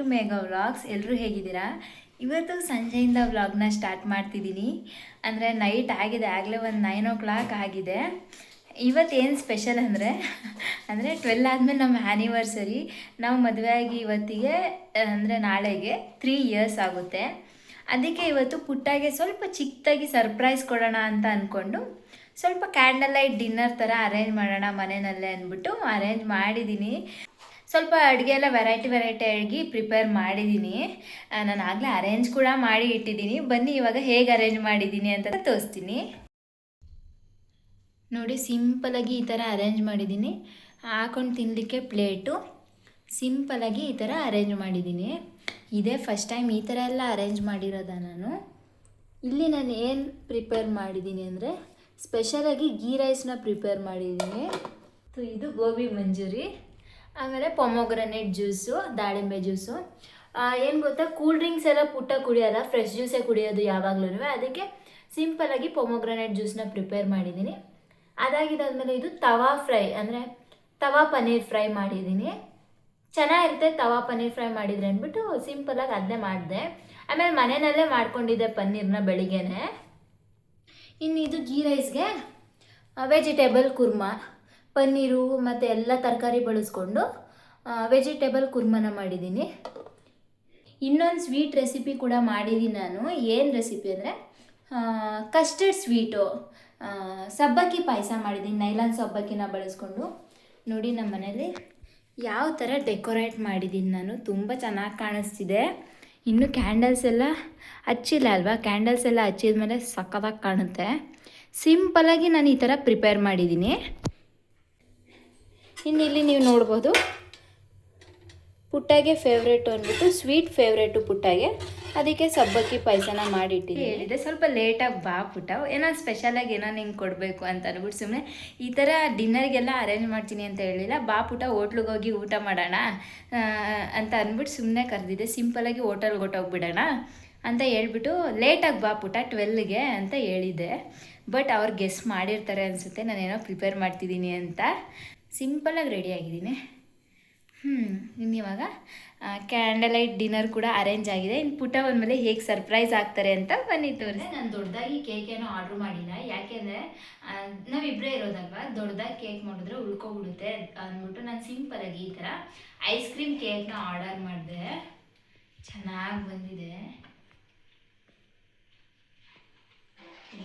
To Megha vlogs. ಎಲ್ಲರೂ ಹೇಗಿದ್ದೀರಾ? ಇವತ್ತು ಸಂಜೆಯಿಂದ ವ್ಲಾಗ್ನ ಸ್ಟಾರ್ಟ್ ಮಾಡ್ತಿದ್ದೀನಿ. ಅಂದರೆ ನೈಟ್ ಆಗಿದೆ, ಆಗಲೇ ಒಂದು 9 o'clock ಆಗಿದೆ. ಇವತ್ತೇನು ಸ್ಪೆಷಲ್ ಅಂದರೆ 12 ಆದಮೇಲೆ ನಮ್ಮ ಆ್ಯನಿವರ್ಸರಿ. ನಾವು ಮದುವೆ ಆಗಿ ಇವತ್ತಿಗೆ ಅಂದರೆ ನಾಳೆಗೆ 3 years ಆಗುತ್ತೆ. ಅದಕ್ಕೆ ಇವತ್ತು ಪುಟ್ಟಾಗೆ ಸ್ವಲ್ಪ ಚಿಕ್ಕದಾಗಿ ಸರ್ಪ್ರೈಸ್ ಕೊಡೋಣ ಅಂತ ಅಂದ್ಕೊಂಡು ಸ್ವಲ್ಪ ಕ್ಯಾಂಡಲ್ ಲೈಟ್ ಡಿನ್ನರ್ ಥರ ಅರೇಂಜ್ ಮಾಡೋಣ ಮನೆಯಲ್ಲೇ ಅಂದ್ಬಿಟ್ಟು ಅರೇಂಜ್ ಮಾಡಿದ್ದೀನಿ. ಸ್ವಲ್ಪ ಅಡುಗೆ ಎಲ್ಲ ವೆರೈಟಿ ಅಡುಗೆ ಪ್ರಿಪೇರ್ ಮಾಡಿದ್ದೀನಿ. ನಾನು ಆಗಲೇ ಅರೇಂಜ್ ಕೂಡ ಮಾಡಿ ಇಟ್ಟಿದ್ದೀನಿ. ಬನ್ನಿ ಇವಾಗ ಹೇಗೆ ಅರೇಂಜ್ ಮಾಡಿದ್ದೀನಿ ಅಂತ ತೋರಿಸ್ತೀನಿ ನೋಡಿ. ಸಿಂಪಲಾಗಿ ಈ ಥರ ಅರೇಂಜ್ ಮಾಡಿದ್ದೀನಿ. ಹಾಕೊಂಡು ತಿನ್ನಲಿಕ್ಕೆ ಪ್ಲೇಟು ಸಿಂಪಲಾಗಿ ಈ ಥರ ಅರೇಂಜ್ ಮಾಡಿದ್ದೀನಿ. ಇದೇ ಫಸ್ಟ್ ಟೈಮ್ ಈ ಥರ ಎಲ್ಲ ಅರೇಂಜ್ ಮಾಡಿರೋದ ನಾನು. ಇಲ್ಲಿ ನಾನು ಏನು ಪ್ರಿಪೇರ್ ಮಾಡಿದ್ದೀನಿ ಅಂದರೆ ಸ್ಪೆಷಲಾಗಿ ಗೀ ರೈಸ್ನ ಪ್ರಿಪೇರ್ ಮಾಡಿದ್ದೀನಿ. ಇದು ಗೋಬಿ ಮಂಚೂರಿ, ಆಮೇಲೆ ಪೊಮೊಗ್ರನೇಟ್ ಜ್ಯೂಸು, ದಾಳಿಂಬೆ ಜ್ಯೂಸು. ಏನು ಗೊತ್ತಾ, ಕೂಲ್ ಡ್ರಿಂಕ್ಸ್ ಎಲ್ಲ ಪುಟ್ಟ ಕುಡಿಯೋಲ್ಲ, ಫ್ರೆಶ್ ಜ್ಯೂಸೇ ಕುಡಿಯೋದು ಯಾವಾಗಲೂ. ಅದಕ್ಕೆ ಸಿಂಪಲಾಗಿ ಪೊಮೊಗ್ರನೇಟ್ ಜ್ಯೂಸನ್ನ ಪ್ರಿಪೇರ್ ಮಾಡಿದ್ದೀನಿ. ಅದಾಗಿದ್ದಾದಮೇಲೆ ಇದು ತವಾ ಫ್ರೈ ಅಂದರೆ ತವಾ ಪನ್ನೀರ್ ಫ್ರೈ ಮಾಡಿದ್ದೀನಿ. ಚೆನ್ನಾಗಿರುತ್ತೆ ತವಾ ಪನ್ನೀರ್ ಫ್ರೈ ಮಾಡಿದರೆ ಅಂದ್ಬಿಟ್ಟು ಸಿಂಪಲಾಗಿ ಅದನ್ನೇ ಮಾಡಿದೆ. ಆಮೇಲೆ ಮನೆಯಲ್ಲೇ ಮಾಡ್ಕೊಂಡಿದ್ದೆ ಪನ್ನೀರ್ನ ಬೆಳಿಗ್ಗೆನೆ. ಇನ್ನು ಇದು ಗೀ ರೈಸ್ಗೆ ವೆಜಿಟೇಬಲ್ ಕುರ್ಮಾ, ಪನ್ನೀರು ಮತ್ತು ಎಲ್ಲ ತರಕಾರಿ ಬಳಸ್ಕೊಂಡು ವೆಜಿಟೇಬಲ್ ಕುರ್ಮನ ಮಾಡಿದ್ದೀನಿ. ಇನ್ನೊಂದು ಸ್ವೀಟ್ ರೆಸಿಪಿ ಕೂಡ ಮಾಡಿದ್ದೀನಿ ನಾನು. ಏನು ರೆಸಿಪಿ ಅಂದರೆ ಕಸ್ಟರ್ಡ್ ಸ್ವೀಟು, ಸಬ್ಬಕ್ಕಿ ಪಾಯಸ ಮಾಡಿದ್ದೀನಿ. ನೈಲಾನ್ ಸಬ್ಬಕ್ಕಿನ ಬಳಸ್ಕೊಂಡು ನೋಡಿ ನಮ್ಮ ಮನೇಲಿ ಯಾವ ಥರ ಡೆಕೋರೇಟ್ ಮಾಡಿದ್ದೀನಿ ನಾನು. ತುಂಬ ಚೆನ್ನಾಗಿ ಕಾಣಿಸ್ತಿದೆ. ಇನ್ನು ಕ್ಯಾಂಡಲ್ಸ್ ಎಲ್ಲ ಹಚ್ಚಿಲ್ಲ ಅಲ್ವಾ, ಕ್ಯಾಂಡಲ್ಸ್ ಎಲ್ಲ ಹಚ್ಚಿದ ಮೇಲೆ ಸಕ್ಕತ್ತಾಗಿ ಕಾಣುತ್ತೆ. ಸಿಂಪಲಾಗಿ ನಾನು ಈ ಥರ ಪ್ರಿಪೇರ್ ಮಾಡಿದ್ದೀನಿ. ಇನ್ನು ಇಲ್ಲಿ ನೀವು ನೋಡ್ಬೋದು ಪುಟ್ಟಾಗೆ ಫೇವ್ರೇಟು ಅಂದ್ಬಿಟ್ಟು ಸ್ವೀಟ್ ಫೇವ್ರೇಟು ಪುಟ್ಟಾಗೆ, ಅದಕ್ಕೆ ಸಬ್ಬಕ್ಕಿ ಪಾಯಸನ ಮಾಡಿಟ್ಟಿದ್ದೀನಿ. ಹೇಳಿದೆ ಸ್ವಲ್ಪ ಲೇಟಾಗಿ ಬಾ ಪುಟ್ಟ, ಏನೋ ಸ್ಪೆಷಲಾಗಿ ಏನೋ ನಿಂಗೆ ಕೊಡಬೇಕು ಅಂತ ಅಂದ್ಬಿಟ್ಟು ಸುಮ್ಮನೆ ಈ ಥರ ಡಿನ್ನರ್ಗೆಲ್ಲ ಅರೇಂಜ್ ಮಾಡ್ತೀನಿ ಅಂತ ಹೇಳಿಲ್ಲ. ಬಾ ಪುಟ್ಟ ಹೋಟ್ಲಿಗೆ ಹೋಗಿ ಊಟ ಮಾಡೋಣ ಅಂತ ಅಂದ್ಬಿಟ್ಟು ಸುಮ್ಮನೆ ಕರೆದಿದ್ದೆ. ಸಿಂಪಲಾಗಿ ಹೋಟೆಲ್ಗೆ ಹೊಟ್ಟೋಗ್ಬಿಡೋಣ ಅಂತ ಹೇಳ್ಬಿಟ್ಟು ಲೇಟಾಗಿ ಬಾ ಪುಟ್ಟ 12ಗೆ ಅಂತ ಹೇಳಿದ್ದೆ. ಬಟ್ ಅವ್ರು ಗೆಸ್ ಮಾಡಿರ್ತಾರೆ ಅನಿಸುತ್ತೆ ನಾನೇನೋ ಪ್ರಿಪೇರ್ ಮಾಡ್ತಿದ್ದೀನಿ ಅಂತ. ಸಿಂಪಲಾಗಿ ರೆಡಿಯಾಗಿದ್ದೀನಿ. ಇನ್ನು ಇವಾಗ ಕ್ಯಾಂಡಲ್ ಲೈಟ್ ಡಿನ್ನರ್ ಕೂಡ ಅರೇಂಜ್ ಆಗಿದೆ. ಇನ್ನು ಪುಟ್ಟ ಬಂದಮೇಲೆ ಹೇಗೆ ಸರ್ಪ್ರೈಸ್ ಆಗ್ತಾರೆ ಅಂತ ಬನ್ನಿ ತೋರಿಸಿ. ನಾನು ದೊಡ್ಡದಾಗಿ ಕೇಕೇನೋ ಆರ್ಡ್ರ್ ಮಾಡಿಲ್ಲ, ಯಾಕೆಂದರೆ ನಾವಿಬ್ಬರೇ ಇರೋದಲ್ವ, ದೊಡ್ಡದಾಗಿ ಕೇಕ್ ಮಾಡಿದ್ರೆ ಉಳ್ಕೊಬಿಡುತ್ತೆ ಅಂದ್ಬಿಟ್ಟು ನಾನು ಸಿಂಪಲಾಗಿ ಈ ಥರ ಐಸ್ ಕ್ರೀಮ್ ಕೇಕ್ನ ಆರ್ಡರ್ ಮಾಡಿದೆ. ಚೆನ್ನಾಗಿ ಬಂದಿದೆ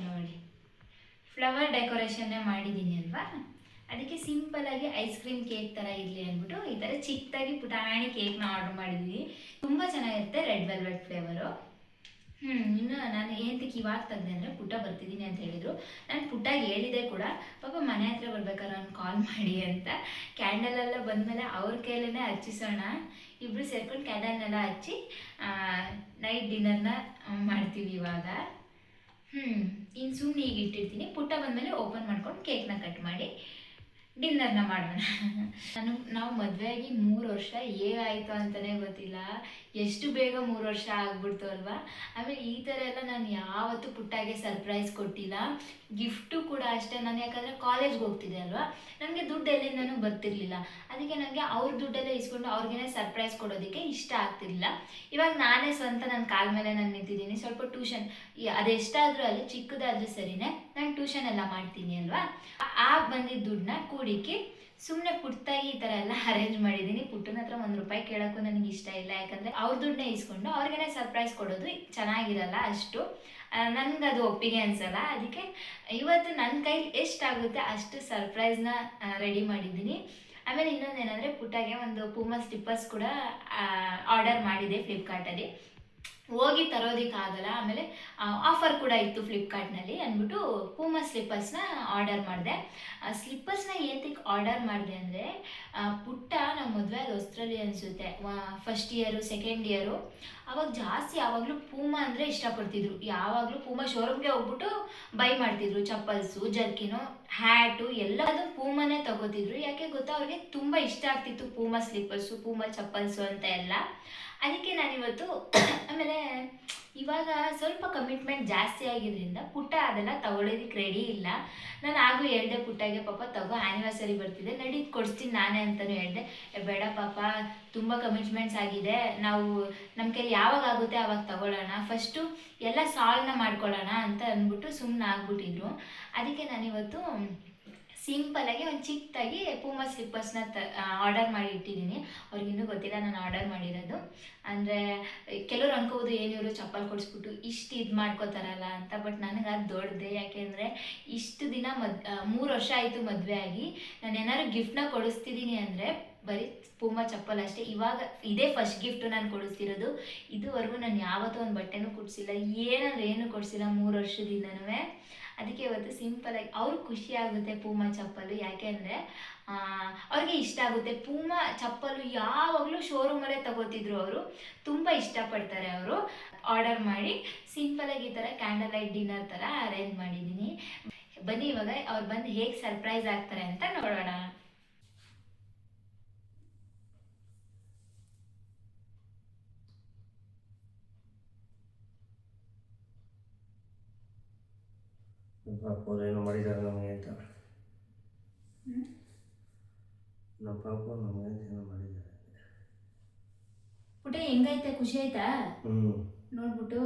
ನೋಡಿ. ಫ್ಲವರ್ ಡೆಕೋರೇಷನ್ನೇ ಮಾಡಿದ್ದೀನಿ ಅಲ್ವಾ, ಅದಕ್ಕೆ ಸಿಂಪಲಾಗಿ ಐಸ್ ಕ್ರೀಮ್ ಕೇಕ್ ಥರ ಇರಲಿ ಅಂದ್ಬಿಟ್ಟು ಈ ಥರ ಚಿಕ್ಕದಾಗಿ ಪುಟಾಣಿ ಕೇಕ್ನ ಆರ್ಡ್ರ್ ಮಾಡಿದ್ದೀನಿ. ತುಂಬ ಚೆನ್ನಾಗಿರುತ್ತೆ, ರೆಡ್ ವೆಲ್ವೆಟ್ ಫ್ಲೇವರು. ಇನ್ನು ನಾನು ಏನಂತಕ್ಕೆ ಇವಾಗ ತೆಗ್ದೆ ಅಂದರೆ ಪುಟ್ಟ ಬರ್ತಿದ್ದೀನಿ ಅಂತ ಹೇಳಿದರು. ನಾನು ಪುಟ್ಟಾಗಿ ಹೇಳಿದೆ ಕೂಡ, ಪಾಪ ಮನೆ ಹತ್ರ ಬರ್ಬೇಕಾದ್ರೆ ನಾನು ಕಾಲ್ ಮಾಡಿ ಅಂತ. ಕ್ಯಾಂಡಲೆಲ್ಲ ಬಂದಮೇಲೆ ಅವ್ರ ಕೈಲೇ ಹಚ್ಚಿಸೋಣ, ಇಬ್ಬರು ಸೇರ್ಕೊಂಡು ಕ್ಯಾಂಡಲ್ನೆಲ್ಲ ಹಚ್ಚಿ ನೈಟ್ ಡಿನ್ನರ್ನ ಮಾಡ್ತೀವಿ ಇವಾಗ. ಇನ್ನು ಸುಮ್ಮನೆ ಈಗ ಇಟ್ಟಿರ್ತೀನಿ. ಪುಟ್ಟ ಬಂದಮೇಲೆ ಓಪನ್ ಮಾಡ್ಕೊಂಡು ಕೇಕ್ನ ಕಟ್ ಮಾಡಿ ಡಿನ್ನರ್ನ ಮಾಡೋಣ. ನಾವು ಮದುವೆಯಾಗಿ 3 ವರ್ಷ ಹೇಗಾಯಿತು ಅಂತಲೇ ಗೊತ್ತಿಲ್ಲ. ಎಷ್ಟು ಬೇಗ 3 ವರ್ಷ ಆಗ್ಬಿಡ್ತು ಅಲ್ವಾ. ಆಮೇಲೆ ಈ ಥರ ಎಲ್ಲ ನಾನು ಯಾವತ್ತೂ ಪುಟ್ಟಾಗೆ ಸರ್ಪ್ರೈಸ್ ಕೊಟ್ಟಿಲ್ಲ. ಗಿಫ್ಟು ಕೂಡ ಅಷ್ಟೇ. ನಾನು ಯಾಕಂದರೆ ಕಾಲೇಜ್ಗೆ ಹೋಗ್ತಿದ್ದೆ ಅಲ್ವಾ, ನನಗೆ ದುಡ್ಡು ಎಲ್ಲಿಂದನೂ ಬರ್ತಿರ್ಲಿಲ್ಲ. ಅದಕ್ಕೆ ನನಗೆ ಅವ್ರ ದುಡ್ಡೆಲ್ಲ ಇಸ್ಕೊಂಡು ಅವ್ರಿಗೇನೆ ಸರ್ಪ್ರೈಸ್ ಕೊಡೋದಕ್ಕೆ ಇಷ್ಟ ಆಗ್ತಿರ್ಲಿಲ್ಲ. ಇವಾಗ ನಾನೇ ಸ್ವಂತ ನನ್ನ ಕಾಲ ಮೇಲೆ ನಾನು ನಿಂತಿದ್ದೀನಿ. ಸ್ವಲ್ಪ ಟ್ಯೂಷನ್ ಅದೆಷ್ಟಾದರೂ ಅಲ್ಲಿ ಚಿಕ್ಕದಾದರೂ ಸರಿನೇ, ನಾನು ಟ್ಯೂಷನ್ ಎಲ್ಲ ಮಾಡ್ತೀನಿ ಅಲ್ವಾ. ಬಂದಿದ್ದ ದುಡ್ಡನ್ನ ಕೂಡಿಕ್ಕೆ ಸುಮ್ಮನೆ ಪುಟ್ಟಾಗಿ ಈ ಥರ ಎಲ್ಲ ಅರೇಂಜ್ ಮಾಡಿದ್ದೀನಿ. ಪುಟ್ಟನ ಹತ್ರ ₹1 ಕೇಳೋಕ್ಕೂ ನನಗೆ ಇಷ್ಟ ಇಲ್ಲ, ಯಾಕಂದರೆ ಅವ್ರ ದುಡ್ಡನ್ನೇ ಇಸ್ಕೊಂಡು ಅವ್ರಿಗೇನೆ ಸರ್ಪ್ರೈಸ್ ಕೊಡೋದು ಚೆನ್ನಾಗಿರಲ್ಲ ಅಷ್ಟು. ನನಗೆ ಅದು ಒಪ್ಪಿಗೆ ಅನಿಸಲ್ಲ. ಅದಕ್ಕೆ ಇವತ್ತು ನನ್ನ ಕೈಲಿ ಎಷ್ಟಾಗುತ್ತೆ ಅಷ್ಟು ಸರ್ಪ್ರೈಸ್ನ ರೆಡಿ ಮಾಡಿದ್ದೀನಿ. ಆಮೇಲೆ ಇನ್ನೊಂದೇನೆಂದರೆ ಪುಟ್ಟಾಗೆ ಒಂದು ಪೂಮಾ ಸ್ಲಿಪ್ಪರ್ಸ್ ಕೂಡ ಆರ್ಡರ್ ಮಾಡಿದೆ ಫ್ಲಿಪ್ಕಾರ್ಟಲ್ಲಿ. ಹೋಗಿ ತರೋದಕ್ಕಾಗಲ್ಲ, ಆಮೇಲೆ ಆಫರ್ ಕೂಡ ಇತ್ತು ಫ್ಲಿಪ್ಕಾರ್ಟ್ನಲ್ಲಿ ಅಂದ್ಬಿಟ್ಟು ಪೂಮಾ ಸ್ಲಿಪ್ಪರ್ಸ್ನ ಆರ್ಡರ್ ಮಾಡಿದೆ. ಸ್ಲಿಪ್ಪರ್ಸ್ನ ಏನಕ್ಕೆ ಆರ್ಡರ್ ಮಾಡಿದೆ ಅಂದರೆ ಪುಟ್ಟ ನಾವು ಮದುವೆ ಆದ ಹೊಸರಲ್ಲಿ ಅನಿಸುತ್ತೆ, ಫಸ್ಟ್ ಇಯರು ಸೆಕೆಂಡ್ ಇಯರು, ಅವಾಗ ಜಾಸ್ತಿ ಯಾವಾಗಲೂ ಪೂಮಾ ಅಂದರೆ ಇಷ್ಟಪಡ್ತಿದ್ರು. ಯಾವಾಗಲೂ ಪೂಮಾ ಶೋರೂಮ್ಗೆ ಹೋಗ್ಬಿಟ್ಟು ಬೈ ಮಾಡ್ತಿದ್ರು. ಚಪ್ಪಲ್ಸು, ಜರ್ಕಿನು, ಹ್ಯಾಟು ಎಲ್ಲದೂ ಪೂಮಾನೇ ತಗೋತಿದ್ರು. ಯಾಕೆ ಗೊತ್ತಾ, ಅವ್ರಿಗೆ ತುಂಬ ಇಷ್ಟ ಆಗ್ತಿತ್ತು ಪೂಮಾ ಸ್ಲಿಪ್ಪರ್ಸು, ಪೂಮಾ ಚಪ್ಪಲ್ಸು ಅಂತ ಎಲ್ಲ. ಅದಕ್ಕೆ ನಾನಿವತ್ತು ಆಮೇಲೆ ಇವಾಗ ಸ್ವಲ್ಪ ಕಮಿಟ್ಮೆಂಟ್ ಜಾಸ್ತಿ ಆಗಿದ್ರಿಂದ ಪುಟ್ಟ ಅದೆಲ್ಲ ತಗೊಳ್ಳೋದಕ್ಕೆ ರೆಡಿ ಇಲ್ಲ. ನಾನು ಆಗಲೂ ಹೇಳ್ದೆ ಪುಟ್ಟಗೆ, ಪಾಪ ತಗೋ ಆ್ಯನಿವರ್ಸರಿ ಬರ್ತಿದೆ, ನಡೀದು ಕೊಡಿಸ್ತೀನಿ ನಾನೇ ಅಂತಲೂ ಹೇಳ್ದೆ. ಬೇಡ ಪಾಪ, ತುಂಬ ಕಮಿಟ್ಮೆಂಟ್ಸ್ ಆಗಿದೆ, ನಾವು ನಮ್ಮ ಕೈಲಿ ಯಾವಾಗ ಆಗುತ್ತೆ ಆವಾಗ ತಗೊಳ್ಳೋಣ, ಫಸ್ಟು ಎಲ್ಲ ಸಾಲ್ವ್ನ ಮಾಡ್ಕೊಳ್ಳೋಣ ಅಂತ ಅಂದ್ಬಿಟ್ಟು ಸುಮ್ಮನೆ ಆಗ್ಬಿಟ್ಟಿದ್ರು. ಅದಕ್ಕೆ ನಾನಿವತ್ತು ಸಿಂಪಲಾಗಿ ಒಂದು ಚಿಕ್ಕದಾಗಿ ಪೂಮಾ ಸ್ಲಿಪ್ಪರ್ಸ್ನ ಆರ್ಡರ್ ಮಾಡಿ ಇಟ್ಟಿದ್ದೀನಿ. ಅವ್ರಿಗಿನ್ನೂ ಗೊತ್ತಿಲ್ಲ ನಾನು ಆರ್ಡರ್ ಮಾಡಿರೋದು. ಅಂದರೆ ಕೆಲವ್ರು ಅನ್ಕೋಬೋದು ಏನಿವರು ಚಪ್ಪಲ್ ಕೊಡಿಸ್ಬಿಟ್ಟು ಇಷ್ಟು ಇದು ಮಾಡ್ಕೋತಾರಲ್ಲ ಅಂತ. ಬಟ್ ನನಗೆ ಅದು ದೊಡ್ಡದೆ. ಯಾಕೆಂದರೆ ಇಷ್ಟು ದಿನ 3 ವರ್ಷ ಆಯಿತು ಮದುವೆ ಆಗಿ. ನಾನು ಏನಾದ್ರು ಗಿಫ್ಟ್ನ ಕೊಡಿಸ್ತಿದ್ದೀನಿ ಅಂದರೆ ಬರೀ ಪೂಮಾ ಚಪ್ಪಲ್ ಅಷ್ಟೇ. ಇವಾಗ ಇದೇ ಫಸ್ಟ್ ಗಿಫ್ಟು ನಾನು ಕೊಡಿಸ್ತಿರೋದು. ಇದುವರೆಗೂ ನಾನು ಯಾವತ್ತೂ ಒಂದು ಬಟ್ಟೆನೂ ಕೊಡಿಸಿಲ್ಲ, ಏನಂದ್ರೆ ಏನು ಕೊಡಿಸಿಲ್ಲ 3 ವರ್ಷದಿಂದನೂ. ಅದಕ್ಕೆ ಇವತ್ತು ಸಿಂಪಲಾಗಿ ಅವ್ರಿಗೆ ಖುಷಿ ಆಗುತ್ತೆ ಪೂಮಾ ಚಪ್ಪಲು. ಯಾಕೆ ಅಂದರೆ ಅವ್ರಿಗೆ ಇಷ್ಟ ಆಗುತ್ತೆ. ಪೂಮಾ ಚಪ್ಪಲು ಯಾವಾಗಲೂ ಶೋರೂಮಲ್ಲೇ ತಗೋತಿದ್ರು ಅವರು, ತುಂಬ ಇಷ್ಟಪಡ್ತಾರೆ ಅವರು. ಆರ್ಡರ್ ಮಾಡಿ ಸಿಂಪಲಾಗಿ ಈ ಥರ ಕ್ಯಾಂಡಲ್ ಲೈಟ್ ಡಿನ್ನರ್ ಥರ ಅರೇಂಜ್ ಮಾಡಿದ್ದೀನಿ. ಬನ್ನಿ ಇವಾಗ ಅವ್ರು ಬಂದು ಹೇಗೆ ಸರ್ಪ್ರೈಸ್ ಆಗ್ತಾರೆ ಅಂತ ನೋಡೋಣ. ಪಾಪ ಏನೋ ಮಾಡಿದ್ದಾರೆ ನಮಗೆ ಅಂತ. ನಮ್ಮ ಪಾಪ ನಮಗೆ ಅಂತ ಏನೋ ಮಾಡಿದ್ದಾರೆ. ಪುಟ್ಟ ಹೆಂಗೈತೆ, ಖುಷಿ ಆಯ್ತಾ ನೋಡ್ಬಿಟ್ಟು?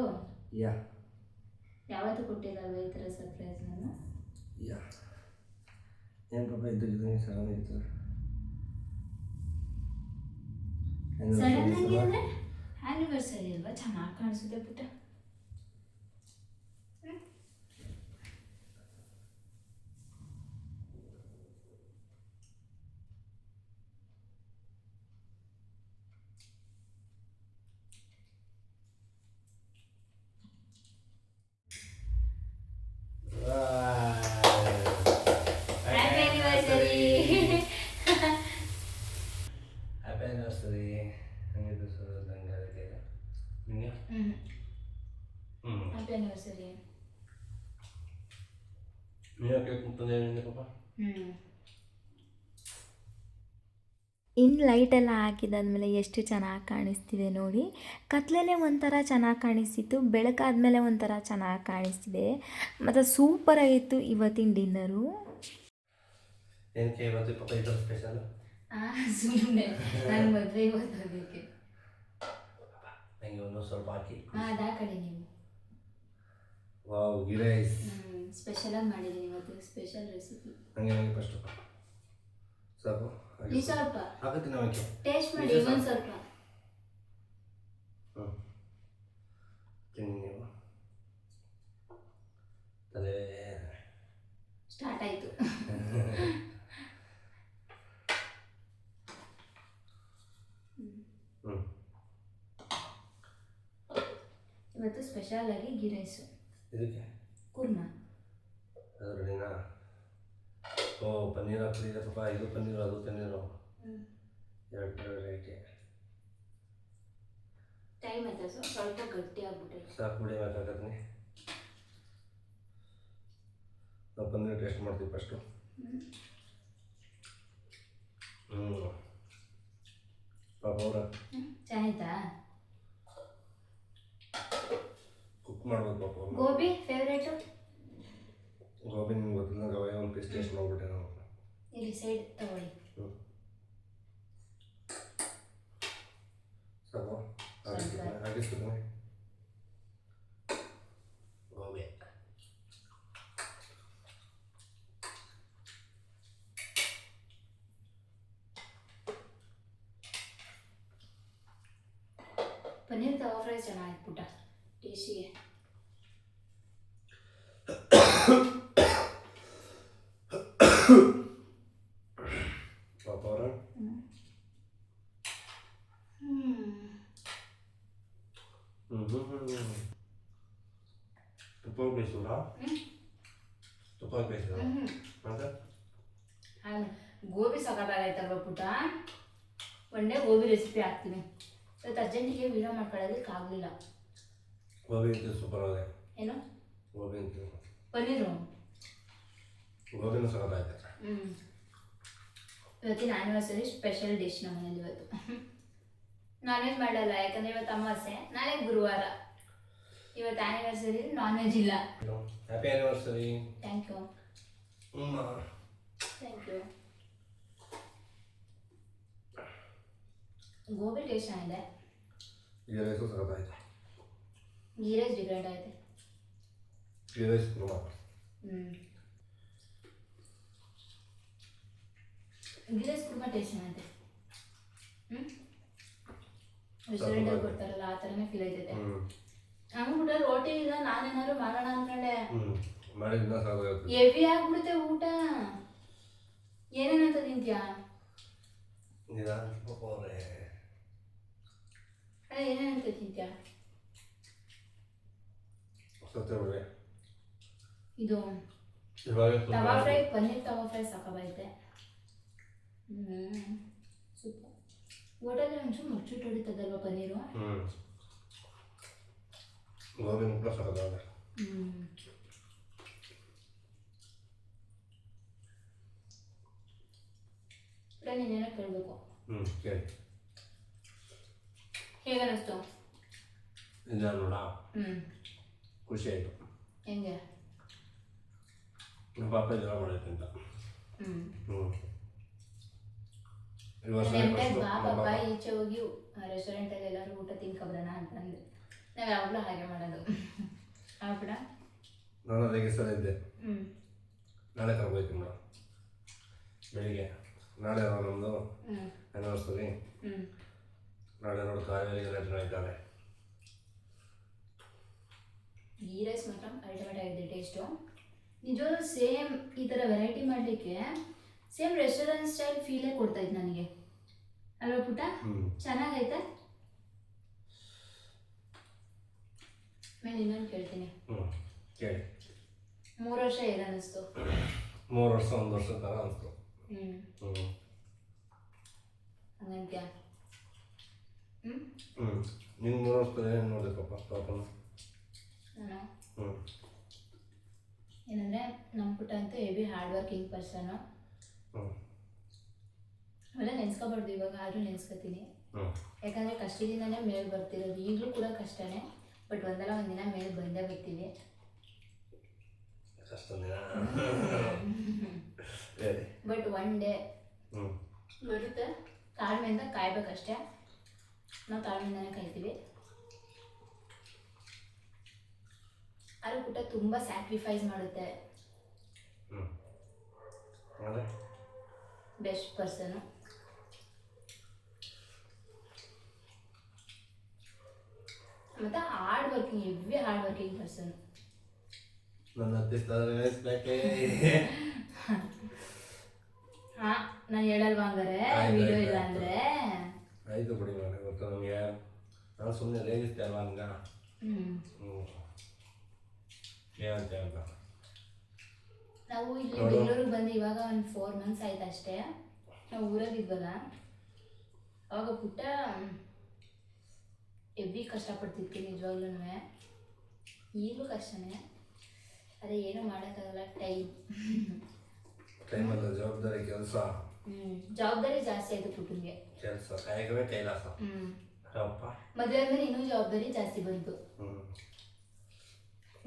ಯಾವತ್ತೂ ಕೊಟ್ಟಿರಲ್ವ ಈ ಥರ ಸರ್ಪ್ರೈಸ್ ನಾನು? ಏನು ಪಾಪ ಇದ್ದು ಸಡನ್ ಇರ್ತಾರೆ. ಸಡನ್ ಆಗಿ ಅಂದರೆ ಆ್ಯನಿವರ್ಸರಿ ಅಲ್ವಾ, ಚೆನ್ನಾಗಿ ಕಾಣಿಸುತ್ತೆ ಪುಟ್ಟ. Happy anniversary. ಇನ್ನು ಲೈಟೆಲ್ಲ ಹಾಕಿದಾದ್ಮೇಲೆ ಎಷ್ಟು ಚೆನ್ನಾಗಿ ಕಾಣಿಸ್ತಿದೆ ನೋಡಿ. ಕತ್ಲಲ್ಲೇ ಒಂಥರ ಚೆನ್ನಾಗಿ ಕಾಣಿಸ್ತಿತ್ತು, ಬೆಳಕಾದ್ಮೇಲೆ ಒಂಥರ ಚೆನ್ನಾಗಿ ಕಾಣಿಸ್ತಿದೆ. ಮತ್ತು ಸೂಪರಾಗಿತ್ತು ಇವತ್ತಿನ ಡಿನ್ನರು. ಏನಕ್ಕೆ ಇವತ್ತು ಪಾಪ ಇದು ಸ್ಪೆಷಲ್? ಸುಮ್ಮನೆ ನಾನು ಮದುವೆ ಇವತ್ತು ಅದಕ್ಕೆ ನನಗೆ ಒಂದು ಸ್ವಲ್ಪ ಹಾಕಿ. ಅದಾ ಕಡೆ ನೀವು ವಾವ್, ಗೀ ರೈಸ್ ಸ್ಪೆಷಲಾಗಿ ಮಾಡಿದ್ದೀನಿ ಇವತ್ತು, ಸ್ಪೆಷಲ್ ರೆಸಿಪಿ. ನನಗೆ ಫಸ್ಟ್ ಸಾಕು, ಈ ಸ್ವಲ್ಪ ಹಾಕತ್ತೀನಿ ಅವಕ್ಕೆ ಟೇಸ್ಟ್ ಮಾಡಿ. ಒಂದು ಸ್ವಲ್ಪ ತಿನ್ನಿ ನೀವು. ತಲೆ ಸ್ಟಾರ್ಟ್ ಆಯಿತು. ಇವತ್ತು ಸ್ಪೆಷಲ್ ಆಗಿ ಗೀ ರೈಸು. ಇದಕ್ಕೆ ಕುರ್ಮಾ ಅದು ರೆಡಿನಾ? ಓ, ಪನ್ನೀರ್ ಹಾಕ್ತಿದ್ದೆ ಪಾಪ. ಇದು ಪನ್ನೀರು, ಅದು ಪನ್ನೀರು, ಎರಡು ವೆರೈಟಿ. ಟೈಮ್ ಆಯ್ತಾ ಸ್ವಲ್ಪ ಗಟ್ಟಿ ಆಗ್ಬಿಟ್ಟೆ. ಸಾಕು ಬಿಡಿ, ಹಾಕತ್ತೀನಿ. ನಾವು ಪನ್ನೀರ್ ಟೇಸ್ಟ್ ಮಾಡ್ತೀವಿ ಫಸ್ಟು. ಪಾಪ ಅವ್ರ ಚೆನ್ನಾಯ್ತಾ? ಕುಕ್ ಮಾಡ್ಬೇಕು ಪಾಪ. ಗೋಬಿ ಫೇವ್ರೇಟು? ಗೋಬಿ ನಿಮ್ಗೆ ಗೊತ್ತಿಲ್ಲ, ಗವೆ ಒಂದು ಪೀಸ್ ಟೇಸ್ಟ್ ಮಾಡ್ಬಿಟ್ಟೆ ನಾವು. ಇಲ್ಲಿ ಸೈಡ್ ತಗೊಳ್ಳಿ. ಸಾಕು, ಹಾಕಿಸ್ತೀನಿ ಗೋಬಿ. ಪನ್ನೀರ್ ತವಾ ಫ್ರೈ ಚೆನ್ನಾಗಿತ್ತು ಪುಟ್ಟ, ಟೇಸ್ಟಿಗೆ. ಪಾಪ ಅವರ ತುಪ್ಪ ಬೇಯಿಸಿಲ್ಲ, ತುಪ್ಪ ಬೇಯಿಸಿಲ್ಲ ಮತ್ತೆ ಗೋಬಿ ಸಖತ್ತಾಗೈತಲ್ವ ಪುಟ್ಟ? ಒಳ್ಳೆ ಗೋಬಿ ರೆಸಿಪಿ ಹಾಕ್ತೀನಿ. ಇವತ್ತು ಅರ್ಜೆಂಟಿಗೆ ವೀಡಿಯೋ ಮಾಡ್ಕೊಳ್ಳೋದಕ್ಕೆ ಆಗಲಿಲ್ಲ. ಗೋಬಿ ಅಂತ ಸೂಪರ್ ಆಗಿದೆ. ಏನು ಗೋಬಿ ಅಂತ? ಪನ್ನೀರು. ಗೋಬಿನೂ ಸಖತ್ತಾಯ್ತು. ಇವತ್ತಿನ ಆ್ಯನಿವರ್ಸರಿ ಸ್ಪೆಷಲ್ ಡಿಶ್ ನಮ್ಮ ಮನೇಲಿ ಇವತ್ತು. ನಾನ್ ವೆಜ್ ಮಾಡಲ್ಲ, ಯಾಕಂದರೆ ಇವತ್ತು ಅಮಾವಾಸ್ಯೆ, ನಾಳೆ ಗುರುವಾರ. ಇವತ್ತು ಆ್ಯನಿವರ್ಸರಿ ನಾನ್ ವೆಜ್ ಇಲ್ಲ. Happy anniversary. Thank you. Thank you. Gobi taste ಚೆನ್ನಾಗಿದೆ. ಗೀ ರೈಸು ಸಖತ್ತಾಯ್ತು. ಗೀ ರೈಸ್ ಡಿಫ್ರೆಂಟ್ ಆಗಿದೆ. Ghee rice kurma. Ghee rice kurma taste ಚೆನ್ನಾಗಿದೆ. ರೆಸ್ಟೋರೆಂಟಲ್ಲಿ ಕೊಡ್ತಾರಲ್ಲ ಆ ಥರನೇ ಫೀಲ್ ಆಯ್ತೈತೆ. ಹಂಗೆ ಕೂಡ ರೋಟಿ ಇಲ್ಲ, ನಾನೇನಾದ್ರು ಮಾಡೋಣ ಅಂದ್ಕೊಂಡೆ. ಮಾಡಿದ್ನ ಸಾಕಾಗುತ್ತೆ. ಹೆವಿ ಆಗ್ಬಿಡುತ್ತೆ ಊಟ. ಏನೇನಂತ ತಿಂತೀಯಾ? ಏನೇನಂತ ತಿಂತೀಯಾ? ಸತ್ತೇ ಇದು ತವಾ ಫ್ರೈ, ಪನ್ನೀರ್ ತವಾ ಫ್ರೈ ಸಾಕಾಗೈತೆ. ಸೂಪರ್. ಹೋಟೆಲ್ ಒಂಚೂರು ಮುಚ್ಚಿಟ್ಟು ಹೊಡಿತದಲ್ವ ಪನ್ನೀರು. ಗೋಬಿ ಮುಟ್ಟ ಸಾಕಾಗ. ನೀನೇನೋ ಕೇಳಬೇಕು. ಕೇಳಿ. ಹೇಗೆ ಅನ್ನಿಸ್ತು? ಇಲ್ಲ ನೋಡ, ಖುಷಿ ಆಯಿತು. ಹೆಂಗೆ? ನಮ್ಮ ಪಾಪ ಜಗಳ ಮಾಡೈತೆ ಅಂತ. ಪಾಪ ಈಚೆ ಹೋಗಿ ರೆಸ್ಟೋರೆಂಟಲ್ಲಿ ಎಲ್ಲರೂ ಊಟ ತಿನ್ಕೊಬರೋಣ ಅಂತಂದು ನಾವು ಯಾವಾಗಲೂ ಹಾಗೆ ಮಾಡೋದು. ಕೂಡ ನಾನು ಅದಕ್ಕೆ ಸಲ ಇದ್ದೆ. ನಾಳೆ ಕರ್ಬೋಯ್ತು ಮೇಡಮ್ ಬೆಳಿಗ್ಗೆ. ನಾಳೆ ನಮ್ಮದು ಆ್ಯನಿವರ್ಸರಿ. ನಾಳೆ ನೋಡಿ ಕಾವೇರಿಗೆ ರೆಡಿ ಇದ್ದಾವೆ. ಗೀ ರೈಸ್ ಮಾತ್ರ ಅಲ್ಟಿಮೇಟ್ ಆಗಿದೆ ಟೇಸ್ಟು. ನಿಜವಾಗ್ಲೂ ಸೇಮ್ ಈ ಥರ ವೆರೈಟಿ ಮಾಡಲಿಕ್ಕೆ ಸೇಮ್ ರೆಸ್ಟೋರೆಂಟ್ ಸ್ಟೈಲ್ ಫೀಲೇ ಕೊಡ್ತಾಯಿತ್ತು ನನಗೆ ಅಲ್ವಾ ಪುಟ್ಟ? ಚೆನ್ನಾಗೈತೆ. ಮೇಲೆ ಇನ್ನೊಂದು ಕೇಳ್ತೀನಿ. ಕೇಳಿ. 3 ವರ್ಷ ಏನು ಅನ್ನಿಸ್ತು? 3 ವರ್ಷ 1 ವರ್ಷ ಥರ ಅನಿಸ್ತು. ಹಂಗಂತ್ಯಾ? ನಿನ್ನ 3 ವರ್ಷದಲ್ಲಿ ಏನು ನೋಡಿದೆಪ್ಪ ಪಾಪನ? ನಾನು ಏನಂದರೆ ನಮ್ಮ ಪುಟ್ಟ ಅಂತೂ ಹೆವಿ ಹಾರ್ಡ್ ವರ್ಕಿಂಗ್ ಪರ್ಸನು. ಅವೆಲ್ಲ ನೆನ್ಸ್ಕೊಬಾರ್ದು ಇವಾಗ, ಆದರೂ ನೆನ್ಸ್ಕೊತೀನಿ. ಯಾಕಂದರೆ ಕಷ್ಟದಿಂದನೇ ಮೇಲೆ ಬರ್ತಿರೋದು. ಈಗಲೂ ಕೂಡ ಕಷ್ಟನೇ, ಬಟ್ ಒಂದಲ್ಲ ಒಂದಿನ ಮೇಲೆ ಬಂದೇ ಬರ್ತೀವಿ. ಬಟ್ ಒನ್ ಡೇ ಬರುತ್ತೆ. ತಾಳ್ಮೆಯಿಂದ ಕಾಯ್ಬೇಕಷ್ಟೇ. ನಾವು ತಾಳ್ಮೆಯಿಂದನೇ ಕಾಯ್ತೀವಿ. ಆದರೂ ಪುಟ್ಟ ತುಂಬ ಸ್ಯಾಕ್ರಿಫೈಸ್ ಮಾಡುತ್ತೆ. Best person. ಮತ್ತು hard working, heavy hard working person. ನನ್ನ ಹಾಂ, ನಾನು ಹೇಳಲ್ವಾ ಹಂಗಾರೆ ವಿಡಿಯೋ ಇಲ್ಲ ಅಂದರೆ? ಆಯಿತು ಬಿಡಿ, ನನಗೆ ಗೊತ್ತು. ನಮಗೆ ನಾನು ಸುಮ್ಮನೆ ರೇಗಿಸ್ತೆ ಅಲ್ವಾ ಹಂಗ. ಏನಂತೆ ಅಂತ ನಾವು ಇಲ್ಲಿ ಬೆಂಗಳೂರಿಗೆ ಬಂದು ಇವಾಗ ಒಂದು 4 months ಆಯ್ತು ಅಷ್ಟೇ. ನಾವು ಊರಾಗಿದ್ವಲ್ಲ ಅವಾಗ ಪುಟ್ಟ ಹೆವಿ ಕಷ್ಟಪಡ್ತಿದ್ವಿ ನಿಜವಾಗ್ಲೂ. ಈಗಲೂ ಕಷ್ಟನೇ, ಅದೇ ಏನೂ ಮಾಡೋಕ್ಕಾಗಲ್ಲ. ಟೈಮಲ್ಲ, ಜವಾಬ್ದಾರಿ, ಕೆಲಸ. ಜವಾಬ್ದಾರಿ ಜಾಸ್ತಿ ಆಯಿತು ಪುಟ್ಟನಿಗೆ. ಕೆಲಸ ಕಾಯಕವೇ ಕೈಲಾಸ. ಮದುವೆ ಆದ್ಮೇಲೆ ಇನ್ನೂ ಜವಾಬ್ದಾರಿ ಜಾಸ್ತಿ ಬಂತು.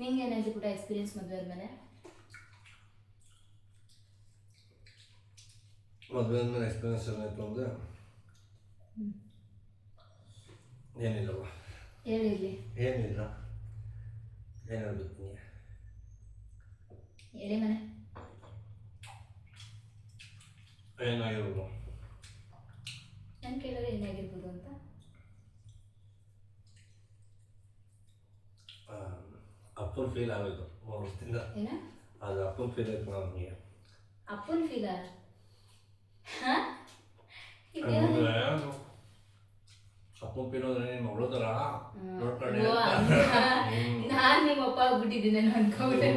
ನಿಂಗೆ ಏನಾಯ್ತು ಪುಟ್ಟ ಎಕ್ಸ್ಪೀರಿಯನ್ಸ್ ಮದುವೆ ಆದ್ಮೇಲೆ? ಮದುವೆ ಆದ್ಮೇಲೆ ಎಕ್ಸ್ಪೀರಿಯನ್ಸ್ ಏನಾಯ್ತು ಅಂದರೆ ಏನಿಲ್ಲವ. ಹೇಳಿರಲಿ. ಏನಿಲ್ಲ, ಏನು ಹೇಳ್ಬೇಕು ನಿಮಗೆ? ಹೇಳಿ ಮನೆ. ಏನಾಗಿರ್ಬೋದು? ನಾನು ಕೇಳಿದ್ರೆ ಏನಾಗಿರ್ಬೋದು ಅಂತ. ಅಪ್ಪನ ಫೀಲ್ ಆಗೋಯ್ತು 3 ವರ್ಷದಿಂದ. ಏನ ಅದು ಅಪ್ಪನ ಫೀಲ್ ಆಯ್ತು ನಮಗೆ. ಅಪ್ಪನ ಫೀಲ? ಅಪ್ಪನ ಫೀಲ್ ಅಂದ್ರೆ ನಿಮ್ಮ ಮಗಳು ಥರ ನೋಡ್ಕೊಂಡೆ. ನಾನು ನಿಮ್ಮ ಅಪ್ಪ ಆಗ್ಬಿಟ್ಟಿದ್ದೀನಿ ನಾನು ಅನ್ಕೊಂಡೆ.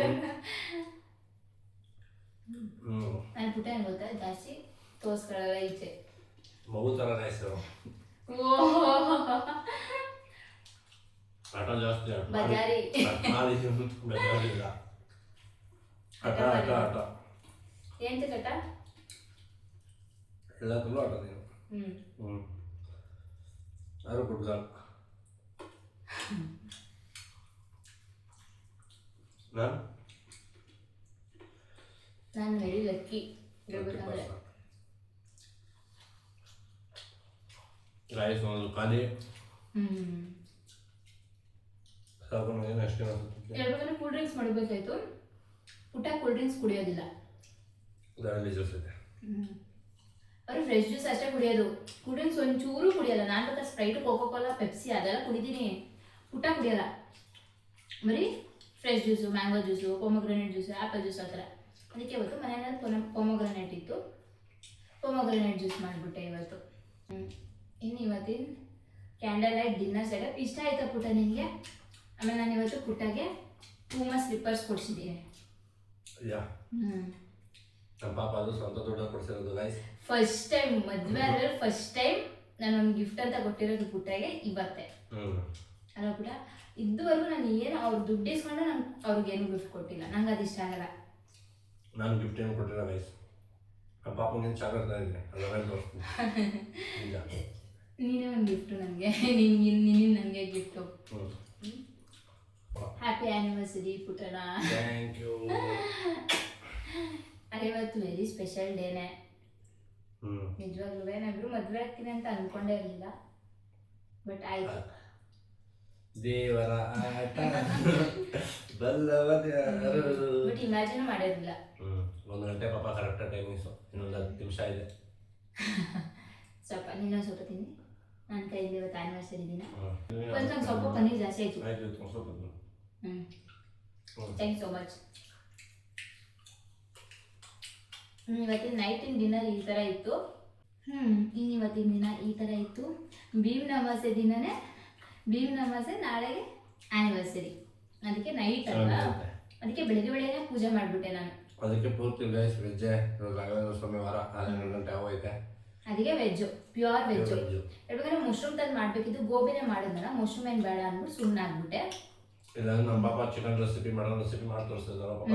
ನಾನು ಪುಟ್ಟ ಏನು ಗೊತ್ತಾ, ಜಾಸ್ತಿ ತೋರಿಸ್ಕೊಳ್ಳಲ್ಲ ಈಚೆ. ಮಗು ಥರ ಹೆಸರು. ಆಟ ಜಾಸ್ತಿ ಬಜಾರಿ. ಬಜಾರಿಲ್ಲ, ಆಟ ಆಟ ಆಟ. ಎಂತ ಕಟ? ಎಲ್ಲದರಲ್ಲೂ ಆಟ ನೀನು. ಯಾರು ಗುಡ್ಗಾಲ್. ನಾನು ನಾನು ವೆರಿ ಲಕ್ಕಿ ಹೇಳ್ಬೇಕಂದ್ರೆ. ರೈಸ್ ಒಂದು ಖಾಲಿ ಹ್ಮ್ ಸಾಕು ಏನು ಅಷ್ಟೇ ಅನ್ಸುತ್ತೆ. ಹೇಳ್ಬೇಕಂದ್ರೆ ಕೂಲ್ ಡ್ರಿಂಕ್ಸ್ ಮಾಡಬೇಕಾಯ್ತು. ಪುಟ್ಟ ಕೂಲ್ ಡ್ರಿಂಕ್ಸ್ ಕುಡಿಯೋದಿಲ್ಲ. ದಾಳಿ ಜ್ಯೂಸ್ ಇದೆ. ಅವರು ಫ್ರೆಶ್ ಜ್ಯೂಸ್ ಅಷ್ಟೇ ಕುಡಿಯೋದು. ಕೂಲ್ ಡ್ರಿಂಕ್ಸ್ ಒಂಚೂರು ಕುಡಿಯೋಲ್ಲ. ನಾನು ಬೇಕಾದ್ರೆ ಸ್ಪ್ರೈಟ್, ಕೋಕೋ ಕೋಲಾ, ಪೆಪ್ಸಿ ಅದೆಲ್ಲ ಕುಡಿತೀನಿ. ಪುಟ್ಟ ಕುಡಿಯೋಲ್ಲ. ಬರೀ fresh juice, mango juice, pomegranate juice, apple juice ಆ ಥರ. ಅದಕ್ಕೆ ಇವತ್ತು ಮನೆಯಲ್ಲಿ ಪೊಮೊಗ್ರೆನೇಟ್ ಇತ್ತು. ಪೊಮೊಗ್ರೆನೇಟ್ ಜ್ಯೂಸ್ ಮಾಡಿಬಿಟ್ಟೆ ಇವತ್ತು. ಇನ್ನು ಇವತ್ತಿನ ಕ್ಯಾಂಡಲ್ ಲೈಟ್ ಡಿನ್ನರ್ ಸೆಟಪ್ ಇಷ್ಟ ಆಯ್ತಾ ಪುಟ್ಟ ನಿನಗೆ? ಆಮೇಲೆ ನಾನು ಇವತ್ತು ಪುಟ್ಟಗೆ ಪೂಮಾ ಸ್ಲಿಪ್ಪರ್ಸ್ ಕೊಡಿಸಿದ್ದೀನಿ. ನಮ್ಮ ಪಾಪ ಅದು ಸ್ವಂತ ದುಡ್ಡು ಕೊಡ್ಸಿರೋದು ಗೈಸ್. ಫಸ್ಟ್ ಟೈಮ್ ಮದುವೆ ಆದ್ರೆ ಫಸ್ಟ್ ಟೈಮ್ ನಾನು ಒಂದು ಗಿಫ್ಟ್ ಅಂತ ಕೊಟ್ಟಿರೋದು ಪುಟ್ಟಗೆ ಇವತ್ತೇ ಅಲ್ಲ ಪುಟ್ಟ. ಇದುವರೆಗೂ ನಾನು ಏನು ಅವ್ರು ದುಡ್ಡು ಇಸ್ಕೊಂಡು ನಾನು ಅವ್ರಿಗೇನು ಗಿಫ್ಟ್ ಕೊಟ್ಟಿಲ್ಲ. ನಂಗೆ ಅದು ಇಷ್ಟ ಆಗಲ್ಲ. ನಾನು ಗಿಫ್ಟ್ ಏನು ಕೊಟ್ಟಿಲ್ಲ ಗೈಸ್. ನಮ್ಮ ಪಾಪ ನೀನು ಚಾಕ್ಲೇಟ್ ಇದೆ ಅದೆಲ್ಲ ತೋರಿಸ್ತೀನಿ. ನೀನೇ ಒಂದು ಗಿಫ್ಟು ನನಗೆ. ನೀನು ನನಗೆ ಗಿಫ್ಟು. ಹ್ಯಾಪಿ ಆ್ಯನಿವರ್ಸರಿ ಪುಟ್ಟಣ. Thank you. ಅರೆ ಇವತ್ತು ವೆರಿ ಸ್ಪೆಷಲ್ ಡೇನೆ. ನಿಜವಾಗ್ಲೂ ನಾವಿಬ್ರು ಮದುವೆ ಆಗ್ತೀನಿ ಅಂತ ಅನ್ಕೊಂಡೇ ಇರಲಿಲ್ಲ. ಬಟ್ ಆಯ್ತು. ದೇವರ ಆಟ ಬಲ್ಲವದ. ಬಟ್ ಇಮ್ಯಾಜಿನ್ ಮಾಡಿರಲಿಲ್ಲ. 1 ಗಂಟೆ ಪಾಪ ಕರೆಕ್ಟ್ ಟೈಮಿಂಗ್ಸು. ಇನ್ನೊಂದು 10 ನಿಮಿಷ ಇದೆ. ಸ್ವಲ್ಪ ನಿನ್ನ ಸ್ವಲ್ಪ ತಿನ್ನಿ. ನನ್ನ ಕೈಯಲ್ಲಿ ಇವತ್ತು ಆ್ಯನಿವರ್ಸರಿ ದಿನ. ಒಂದು ಸ್ವಲ್ಪ ಪನ್ನೀರ್ ಜಾಸ್ತಿ ಆಯಿತು. Thank you so much. ಇವತ್ತಿನ ನೈಟಿನ ಡಿನ್ನರ್ ಈ ಥರ ಇತ್ತು. ಇನ್ನು ಇವತ್ತಿನ ದಿನ ಈ ಥರ ಇತ್ತು. ಭೀಮ್ ನಮಾಸೆ ದಿನನೇ, ಭೀಮ್ ನಮಾಸೆ ನಾಳೆಗೆ ಆ್ಯನಿವರ್ಸರಿ. ಅದಕ್ಕೆ ನೈಟ್ ಅಲ್ವಾ, ಅದಕ್ಕೆ ಬೆಳಗ್ಗೆ ಪೂಜೆ ಮಾಡಿಬಿಟ್ಟೆ ನಾನು. ಅದಕ್ಕೆ ಪೂರ್ತಿ ಗೈಸ್ ವೆಜ್ಜೆ. ರಾಘವೇಂದ್ರ ಸ್ವಾಮಿ ವಾರ 4 ಗಂಟೆ ಆಗೋಯ್ತೆ. ಅದಕ್ಕೆ ವೆಜ್ಜು, ಪ್ಯೂರ್ ವೆಜ್ಜು. ಹೇಳ್ಬೇಕಾದ್ರೆ ಮಶ್ರೂಮ್ ತಂದು ಮಾಡಬೇಕಿದ್ದು, ಗೋಬಿನೇ ಮಾಡಿದ್ನಲ್ಲ, ಮಶ್ರೂಮ್ ಏನು ಬೇಡ ಅಂದ್ಬಿಟ್ಟು ಸುಮ್ಮನೆ ಆಗ್ಬಿಟ್ಟೆ. ಇಲ್ಲ ನಮ್ಮ ಪಾಪ ಚಿಕನ್ ರೆಸಿಪಿ ಮಾಡಿ ತೋರಿಸಿದ್ರು ಪಾಪ.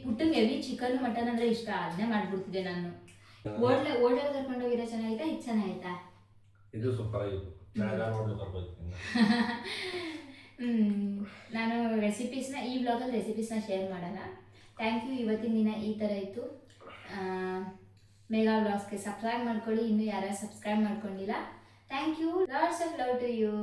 ಪುಟ್ಟಂಗೆ ಹೆವಿ ಚಿಕನ್ ಮಟನ್ ಅಂದರೆ ಇಷ್ಟ. ಅದನ್ನೇ ಮಾಡಿಬಿಡ್ತಿದ್ದೆ ನಾನು. ಹೋಟ್ಲಲ್ಲಿ ಕರ್ಕೊಂಡೋಗಿರೋ ಚೆನ್ನಾಗಿತ್ತಾ? ಇದು ಚೆನ್ನಾಗಿತ್ತಾ? ಇದು ಸೂಪರ್ ಆಗಿತ್ತು. ನಾನು ರೆಸಿಪೀಸ್ನ ಈ ಬ್ಲಾಗಲ್ಲಿ ರೆಸಿಪೀಸ್ನ ಶೇರ್ ಮಾಡೋಣ. Thank you. ಇವತ್ತಿನ ದಿನ ಈ ಥರ ಇತ್ತು. ಮೇಘಾ ಬ್ಲಾಗ್ಸ್ಗೆ ಸಬ್ಸ್ಕ್ರೈಬ್ ಮಾಡ್ಕೊಳ್ಳಿ. ಇನ್ನೂ ಯಾರು ಸಬ್ಸ್ಕ್ರೈಬ್ ಮಾಡ್ಕೊಂಡಿಲ್ಲ. Thank you. Lots of love to you.